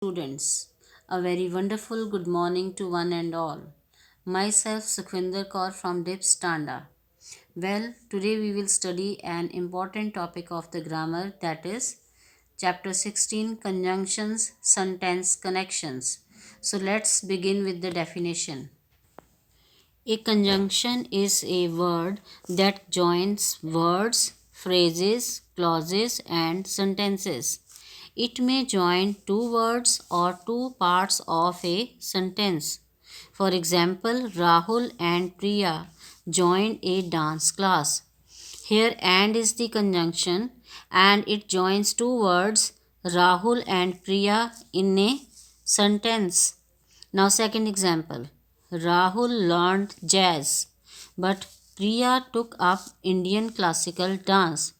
Students, a very wonderful good morning to one and all. Myself, Sukhvinder Kaur from DIPS Tanda. Well, today we will study an important topic of the grammar, that is chapter 16, Conjunctions, Sentence Connections. So let's begin with the definition. A conjunction is a word that joins words, phrases, clauses, and sentences. It may join two words or two parts of a sentence. For example, Rahul and Priya joined a dance class. Here, and is the conjunction and it joins two words, Rahul and Priya, in a sentence. Now, second example, Rahul learned jazz, but Priya took up Indian classical dance.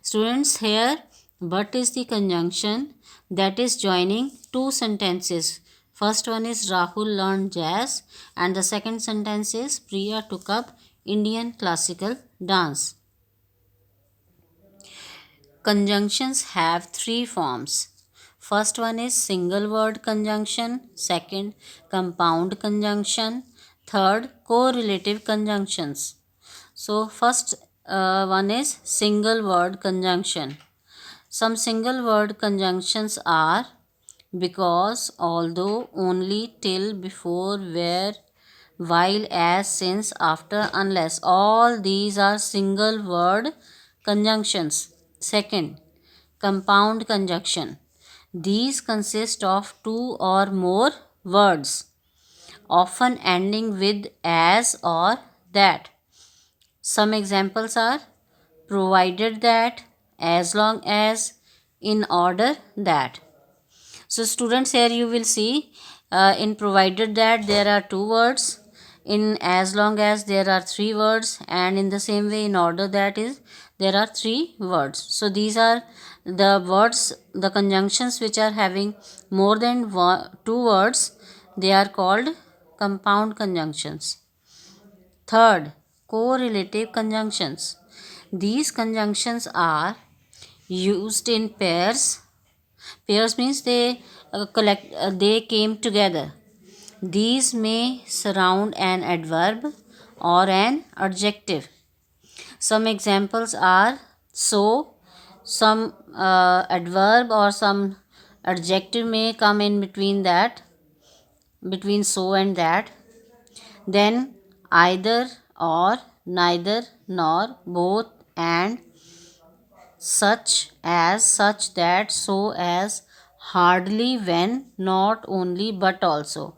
Students, here, but is the conjunction that is joining two sentences. First one is Rahul learned jazz, and the second sentence is Priya took up Indian classical dance. Conjunctions have three forms. First one is single word conjunction, second compound conjunction, third correlative conjunctions. So first one is single word conjunction. Some single word conjunctions are because, although, only, till, before, where, while, as, since, after, unless. All these are single word conjunctions. Second, compound conjunction. These consist of two or more words, often ending with as or that. Some examples are provided that, as long as, in order that. So, students, here you will see in provided that there are two words, in as long as there are three words, and in the same way in order that is there are three words. So, these are the words, the conjunctions which are having more than two words, they are called compound conjunctions. Third, correlative conjunctions. These conjunctions are used in pairs. Pairs means they came together. These may surround an adverb or an adjective. Some examples are so, some adverb or some adjective may come in between that, between so and that. Then either or, neither nor, both and, such as, such that, so as, hardly, when, not only but also,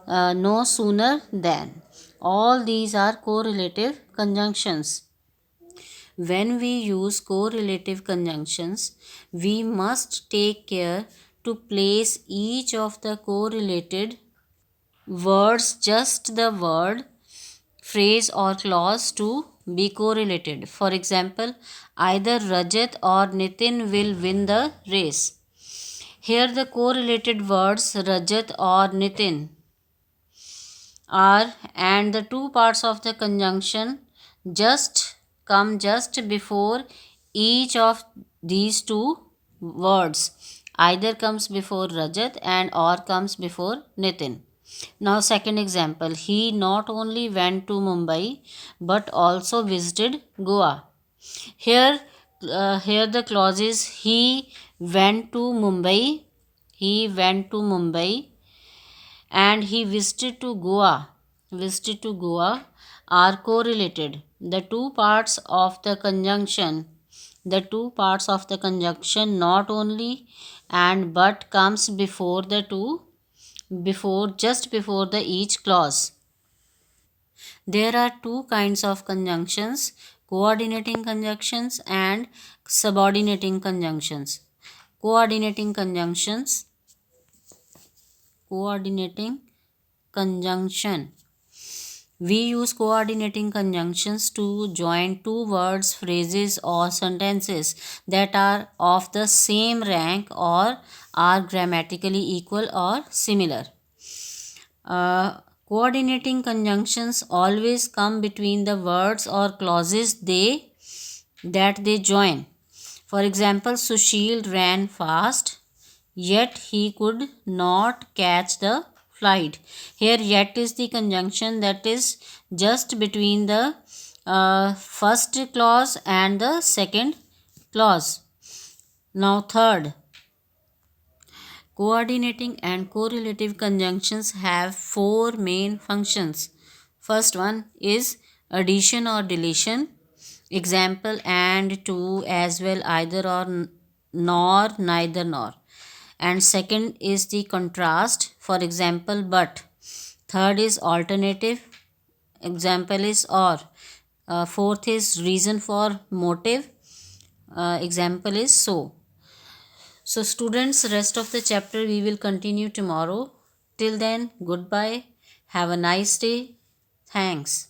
no sooner than. All these are correlative conjunctions. When we use correlative conjunctions, we must take care to place each of the correlated words, just the word, phrase, or clause to be correlated. For example, either Rajat or Nitin will win the race. Here, the correlated words Rajat or Nitin are, and the two parts of the conjunction just come just before each of these two words. Either comes before Rajat and or comes before Nitin. Now, second example, he not only went to Mumbai but also visited Goa. Here, here the clause is he went to Mumbai. He went to Mumbai and he visited to Goa. Visited to Goa are correlated. The two parts of the conjunction, not only and but comes before the two, before, just before the each clause. There are two kinds of conjunctions, coordinating conjunctions and subordinating conjunctions. Coordinating conjunctions, coordinating conjunction. We use coordinating conjunctions to join two words, phrases, or sentences that are of the same rank or are grammatically equal or similar. Coordinating conjunctions always come between the words or clauses that they join. For example, Sushil ran fast, yet he could not catch the flight. Here, yet is the conjunction that is just between the first clause and the second clause. Now, third, coordinating and correlative conjunctions have four main functions. First one is addition or deletion. Example, and, to, as well, either or, nor, neither nor. And second is the contrast, for example, but. Third is alternative, example is or. Fourth is reason for motive, example is so. So, students, rest of the chapter we will continue tomorrow. Till then, goodbye. Have a nice day. Thanks.